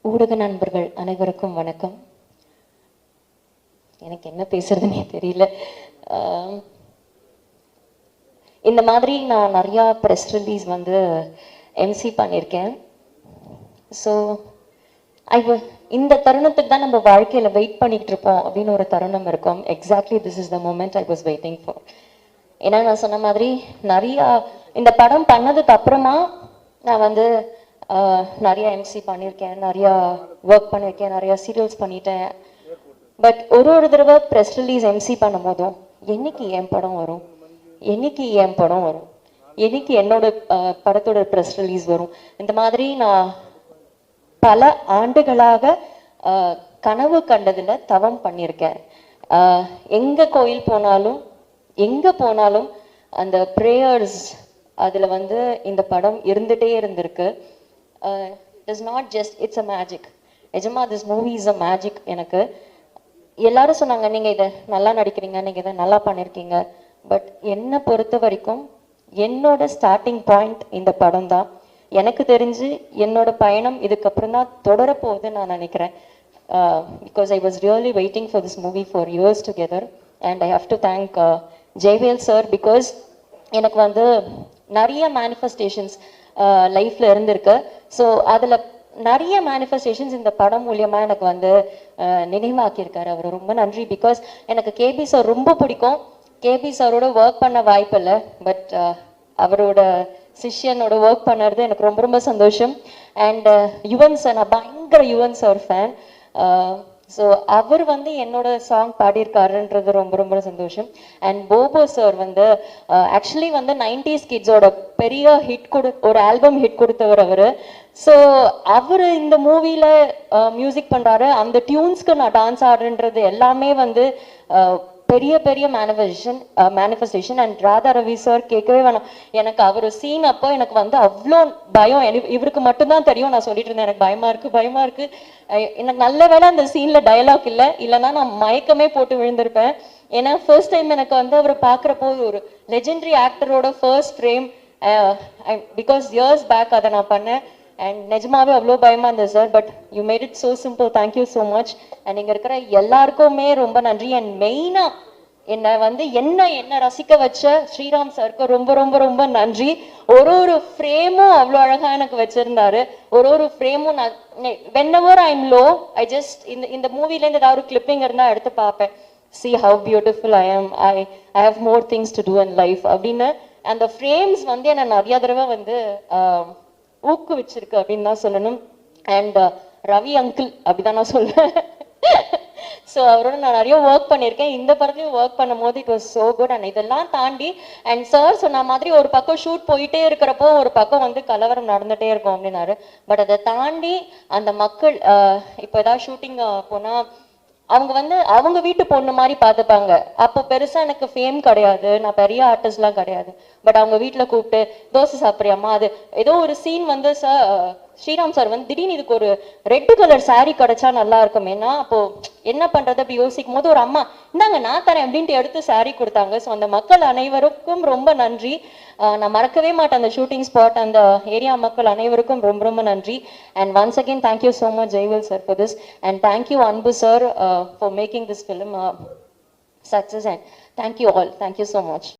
ஊடக நண்பர்கள் அனைவருக்கும் வணக்கம். எனக்கு என்ன பேசுறதுன்னே தெரியல. இந்த மாதிரி நான் நிறையா ப்ரெஸ் ரிலீஸ் வந்து எம்சி பண்ணியிருக்கேன். ஸோ இந்த தருணத்துக்கு தான் நம்ம வாழ்க்கையில் வெயிட் பண்ணிகிட்டு இருப்போம் அப்படின்னு ஒரு தருணம் இருக்கும். Exactly this is the moment I was waiting for. ஏன்னா நான் சொன்ன மாதிரி நிறையா இந்த படம் பண்ணதுக்கு அப்புறமா நான் வந்து நிறையா எம்சி பண்ணியிருக்கேன், நிறையா ஒர்க் பண்ணியிருக்கேன், நிறையா சீரியல்ஸ் பண்ணிட்டேன். பட் ஒரு தடவை ப்ரெஸ் ரிலீஸ் எம்சி பண்ணும் போதும் என்னைக்கு என் படம் வரும், என்னைக்கு என் படம் வரும், என்னைக்கு என்னோட படத்தோட ப்ரெஸ் ரிலீஸ் வரும், இந்த மாதிரி நான் பல ஆண்டுகளாக கனவு கண்டதில் தவம் பண்ணியிருக்கேன். எங்கே கோயில் போனாலும் எங்கே போனாலும் அந்த ப்ரேயர்ஸ் அதில் வந்து இந்த படம் இருந்துகிட்டே இருந்திருக்கு. It is not just it's a magic. நிஜமா this movie is a magic. எனக்கு எல்லாரும் சொன்னாங்க நீங்கள் இதை நல்லா நடிக்கிறீங்க, நீங்கள் இதை நல்லா பண்ணியிருக்கீங்க. பட் என்னை பொறுத்த வரைக்கும் என்னோட ஸ்டார்டிங் பாயிண்ட் இந்த படம் தான். எனக்கு தெரிஞ்சு என்னோட பயணம் இதுக்கப்புறம் தான் தொடரப்போகுதுன்னு நான் நினைக்கிறேன். Because I was really waiting for this movie for years together. And I have to thank Jaivel sir. Because எனக்கு வந்து நிறைய மேனிஃபெஸ்டேஷன்ஸ் லைஃப்பில் இருந்திருக்கு. ஸோ அதில் நிறைய மேனிஃபெஸ்டேஷன்ஸ் இந்த படம் மூலியமாக எனக்கு வந்து நினைவாக்கியிருக்காரு. அவர் ரொம்ப நன்றி. பிகாஸ் எனக்கு கேபி சார் ரொம்ப பிடிக்கும். கேபி சாரோட ஒர்க் பண்ண வாய்ப்பு இல்லை. பட் அவரோட சிஷ்யனோட ஒர்க் பண்ணுறது எனக்கு ரொம்ப ரொம்ப சந்தோஷம். அண்ட் யுவன் சார், நான் பயங்கர யுவன் சார் ஃபேன். ஸோ அவர் வந்து என்னோட சாங் பாடியிருக்காருன்றது ரொம்ப ரொம்ப சந்தோஷம். அண்ட் போபோ சார் வந்து ஆக்சுவலி வந்து 90s கிட்ஸோட பெரிய ஹிட் ஒரு ஆல்பம் ஹிட் கொடுத்தவர் அவர். ஸோ அவர் இந்த மூவியில் மியூசிக் பண்ணுறாரு. அந்த டியூன்ஸ்க்கு நான் டான்ஸ் ஆடுறன்றது எல்லாமே வந்து பெரிய பெரிய manifestation. And Radha Ravi sir கேட்கவே வேணாம். எனக்கு அவர் சீன் அப்போ எனக்கு வந்து அவ்வளோ பயம். இவருக்கு மட்டும்தான் தெரியும். நான் சொல்லிட்டு இருந்தேன் எனக்கு பயமா இருக்கு. எனக்கு நல்ல வேளை அந்த சீன்ல டயலாக் இல்லைன்னா நான் மயக்கமே போட்டு விழுந்திருப்பேன். ஏன்னா ஃபர்ஸ்ட் டைம் எனக்கு வந்து அவர் பார்க்குறப்போ ஒரு லெஜெண்டரி ஆக்டரோட first frame. Because years back அதை நான் பண்ணேன். அண்ட் நிஜமாவே அவ்வளோ பயமா இருந்தது sir. But you made it so simple. Thank you so much. And இங்கே இருக்கிற எல்லாருக்குமே ரொம்ப நன்றி. அண்ட் மெயினாக என்னை வந்து என்ன ரசிக்க வச்ச ஸ்ரீராம் சாருக்கு ரொம்ப ரொம்ப ரொம்ப நன்றி. ஒரு ஃப்ரேமும் அவ்வளோ அழகாக எனக்கு வச்சிருந்தாரு. ஒரு ஃப்ரேமும் நான் whenever I'm low, I just இந்த மூவிலேருந்து ஏதாவது ஒரு கிளிப்பிங் இருந்தால் எடுத்து பார்ப்பேன். see how beautiful I am, I have more things to do in life அப்படின்னு அந்த ஃப்ரேம்ஸ் வந்து என்னை நிறைய தடவை வந்து ஊக்குவிச்சிருக்கு அப்படின்னு தான் சொல்லணும். அண்ட் ரவி அங்கிள் அப்படிதான் நான் சொல்லுவேன். ஸோ அவரோட நான் நிறைய ஒர்க் பண்ணியிருக்கேன். இந்த படத்துலையும் ஒர்க் பண்ணும் போது it was so good. And இதெல்லாம் தாண்டி அண்ட் சார் சொன்ன மாதிரி ஒரு பக்கம் ஷூட் போயிட்டே இருக்கிறப்போ ஒரு பக்கம் வந்து கலவரம் நடந்துகிட்டே இருக்கும் அப்படின்னாரு. பட் அதை தாண்டி அந்த மக்கள் இப்போ ஏதாவது ஷூட்டிங் போனால் அவங்க வந்து அவங்க வீட்டு பொண்ணு மாதிரி பார்த்துப்பாங்க. அப்போ பெருசாக எனக்கு ஃபேம் கிடையாது, நான் பெரிய ஆர்டிஸ்ட்லாம் கிடையாது. பட் அவங்க வீட்டில் கூப்பிட்டு தோசை சாப்பிட்றியாம்மா, அது ஏதோ ஒரு சீன் வந்து ஸ்ரீராம் சார் வந்து திடீர்னு இதுக்கு ஒரு ரெட் கலர் சாரீ கிடைச்சா நல்லா இருக்கும். ஏன்னா அப்போ என்ன பண்றது அப்படி யோசிக்கும் போது ஒரு அம்மா இந்தாங்க நான் தரேன் அப்படின்ட்டு எடுத்து சாரீ கொடுத்தாங்க. ஸோ அந்த மக்கள் அனைவருக்கும் ரொம்ப நன்றி. நான் மறக்கவே மாட்டேன் அந்த ஷூட்டிங் ஸ்பாட், அந்த ஏரியா மக்கள் அனைவருக்கும் ரொம்ப ரொம்ப நன்றி. And once again thank you so much Jaivel sir for this. And thank you Anbu sir for making this film success. And thank you all. Thank you so much.